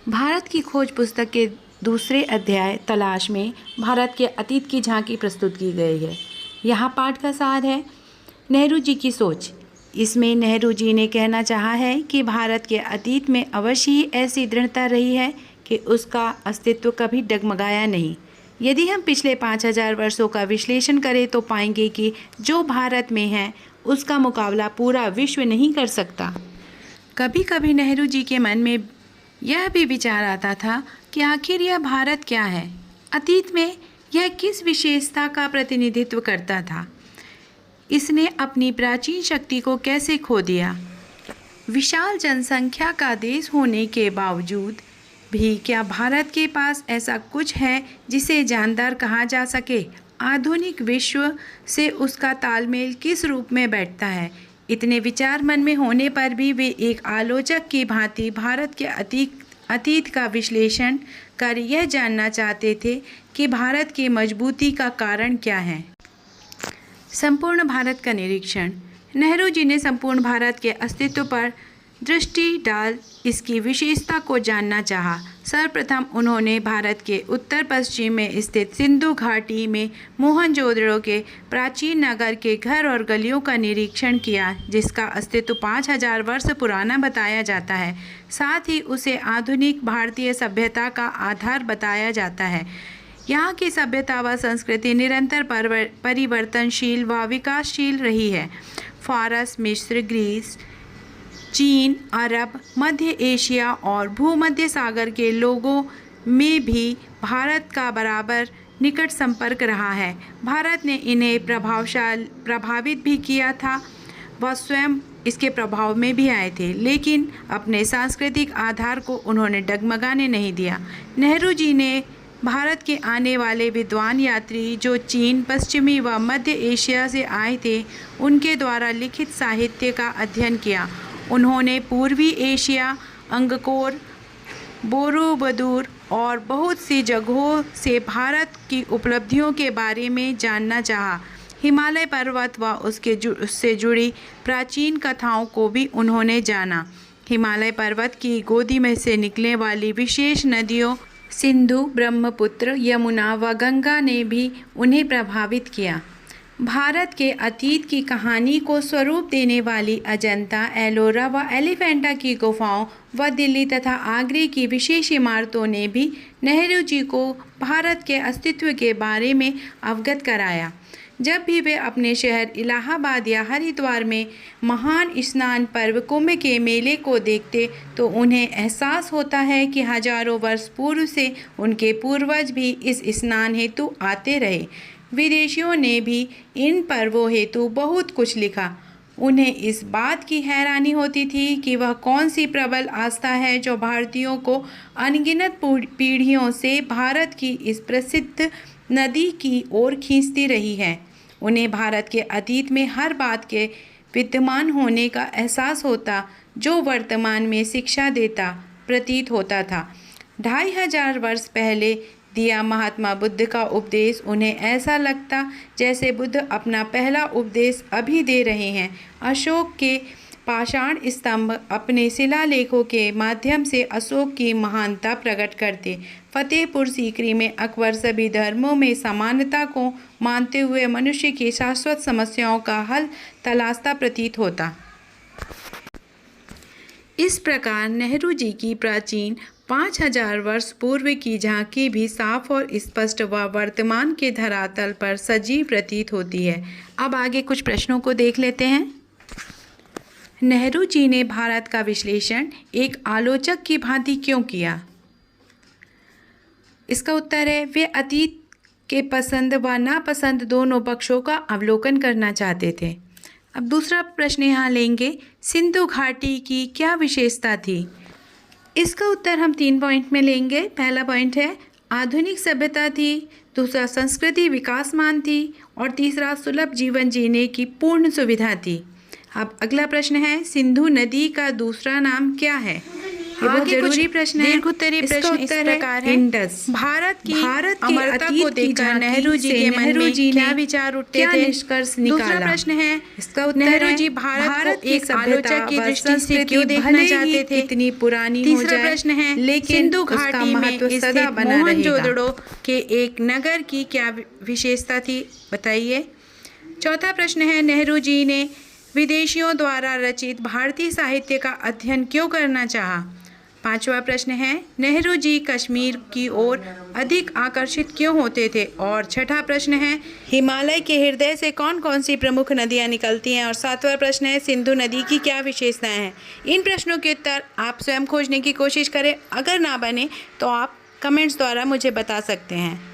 भारत की खोज पुस्तक के दूसरे अध्याय तलाश में भारत के अतीत की झांकी प्रस्तुत की गई है। यहाँ पाठ का सार है नेहरू जी की सोच। इसमें नेहरू जी ने कहना चाहा है कि भारत के अतीत में अवश्य ही ऐसी दृढ़ता रही है कि उसका अस्तित्व कभी डगमगाया नहीं। यदि हम पिछले 5000 वर्षों का विश्लेषण करें तो पाएंगे कि जो भारत में है उसका मुकाबला पूरा विश्व नहीं कर सकता। कभी कभी नेहरू जी के मन में यह भी विचार आता था कि आखिर यह भारत क्या है, अतीत में यह किस विशेषता का प्रतिनिधित्व करता था, इसने अपनी प्राचीन शक्ति को कैसे खो दिया। विशाल जनसंख्या का देश होने के बावजूद भी क्या भारत के पास ऐसा कुछ है जिसे जानदार कहा जा सके। आधुनिक विश्व से उसका तालमेल किस रूप में बैठता है। इतने विचार मन में होने पर भी वे एक आलोचक की भांति भारत के अतीत का विश्लेषण कर यह जानना चाहते थे कि भारत की मजबूती का कारण क्या है। संपूर्ण भारत का निरीक्षण। नेहरू जी ने संपूर्ण भारत के अस्तित्व पर दृष्टि डाल इसकी विशेषता को जानना चाहा। सर्वप्रथम उन्होंने भारत के उत्तर पश्चिम में स्थित सिंधु घाटी में मोहनजोदड़ो के प्राचीन नगर के घर और गलियों का निरीक्षण किया, जिसका अस्तित्व 5000 वर्ष पुराना बताया जाता है। साथ ही उसे आधुनिक भारतीय सभ्यता का आधार बताया जाता है। यहाँ की सभ्यता व संस्कृति निरंतर परिवर्तनशील व विकासशील रही है। फारस, मिस्र, ग्रीस, चीन, अरब, मध्य एशिया और भूमध्य सागर के लोगों में भी भारत का बराबर निकट संपर्क रहा है। भारत ने इन्हें प्रभावित भी किया था, वह स्वयं इसके प्रभाव में भी आए थे, लेकिन अपने सांस्कृतिक आधार को उन्होंने डगमगाने नहीं दिया। नेहरू जी ने भारत के आने वाले विद्वान यात्री जो चीन, पश्चिमी व मध्य एशिया से आए थे, उनके द्वारा लिखित साहित्य का अध्ययन किया। उन्होंने पूर्वी एशिया, अंगकोर, बोरोबुदुर और बहुत सी जगहों से भारत की उपलब्धियों के बारे में जानना चाहा। हिमालय पर्वत व उससे जुड़ी प्राचीन कथाओं को भी उन्होंने जाना। हिमालय पर्वत की गोदी में से निकलने वाली विशेष नदियों सिंधु, ब्रह्मपुत्र, यमुना व गंगा ने भी उन्हें प्रभावित किया। भारत के अतीत की कहानी को स्वरूप देने वाली अजंता, एलोरा व एलिफेंटा की गुफाओं व दिल्ली तथा आगरे की विशेष इमारतों ने भी नेहरू जी को भारत के अस्तित्व के बारे में अवगत कराया। जब भी वे अपने शहर इलाहाबाद या हरिद्वार में महान स्नान पर्व कुंभ के मेले को देखते तो उन्हें एहसास होता है कि हजारों वर्ष पूर्व से उनके पूर्वज भी इस स्नान हेतु आते रहे। विदेशियों ने भी इन पर्वों हेतु बहुत कुछ लिखा। उन्हें इस बात की हैरानी होती थी कि वह कौन सी प्रबल आस्था है जो भारतीयों को अनगिनत पीढ़ियों से भारत की इस प्रसिद्ध नदी की ओर खींचती रही है। उन्हें भारत के अतीत में हर बात के विद्यमान होने का एहसास होता जो वर्तमान में शिक्षा देता प्रतीत होता था। 2500 वर्ष पहले दिया महात्मा बुद्ध का उपदेश उन्हें ऐसा लगता जैसे बुद्ध अपना पहला उपदेश अभी दे रहे हैं। अशोक के पाषाण स्तंभ अपने शिलालेखों के माध्यम से अशोक की महानता प्रकट करते। फतेहपुर सीकरी में अकबर सभी धर्मों में समानता को मानते हुए मनुष्य की शाश्वत समस्याओं का हल तलाशता प्रतीत होता। इस प्रकार नेहरू जी की प्राचीन 5000 वर्ष पूर्व की झांकी भी साफ और स्पष्ट व वर्तमान के धरातल पर सजीव प्रतीत होती है। अब आगे कुछ प्रश्नों को देख लेते हैं। नेहरू जी ने भारत का विश्लेषण एक आलोचक की भांति क्यों किया? इसका उत्तर है वे अतीत के पसंद व नापसंद दोनों पक्षों का अवलोकन करना चाहते थे। अब दूसरा प्रश्न यहाँ लेंगे, सिंधु घाटी की क्या विशेषता थी? इसका उत्तर हम 3 पॉइंट में लेंगे। पहला पॉइंट है आधुनिक सभ्यता थी, दूसरा संस्कृति विकासमान थी और तीसरा सुलभ जीवन जीने की पूर्ण सुविधा थी। अब अगला प्रश्न है सिंधु नदी का दूसरा नाम क्या है? ये बहुत आगे कुछ जरूरी प्रश्न है। दीर्घोत्तरीय इसका प्रश्न इस उत्तर है प्रकार है। इंडस। भारत की भारत के अमरता अतीत को की देखकर झांकी नेहरू जी से के मन नेहरू में जी क्या ने विचार उठते क्या थे? निष्कर्ष दूसरा निकाला? प्रश्न है, इसका उत्तर नेहरू है जी भारत को की एक सभ्यता आलोचक की व दृष्टि से संस्कृति क्यों देखना भले ही चाहते थे? कितनी पुरानी हो तीसरा जाए, प्रश्न है, लेकिन सिंधु उसका घाटी में महत्व सदा स्थित बना रहेगा। मोहनजोदड़ो के एक नगर की क्या विशेषता थी, बताइए। चौथा प्रश्न है, नेहरू जी ने विदेशियों द्वारा रचित भारतीय साहित्य का अध्ययन क्यों करना चाहा? पांचवा प्रश्न है, नेहरू जी कश्मीर की ओर अधिक आकर्षित क्यों होते थे? और छठा प्रश्न है, हिमालय के हृदय से कौन कौन सी प्रमुख नदियां निकलती हैं? और सातवां प्रश्न है, सिंधु नदी की क्या विशेषताएं हैं? इन प्रश्नों के उत्तर आप स्वयं खोजने की कोशिश करें। अगर ना बने तो आप कमेंट्स द्वारा मुझे बता सकते हैं।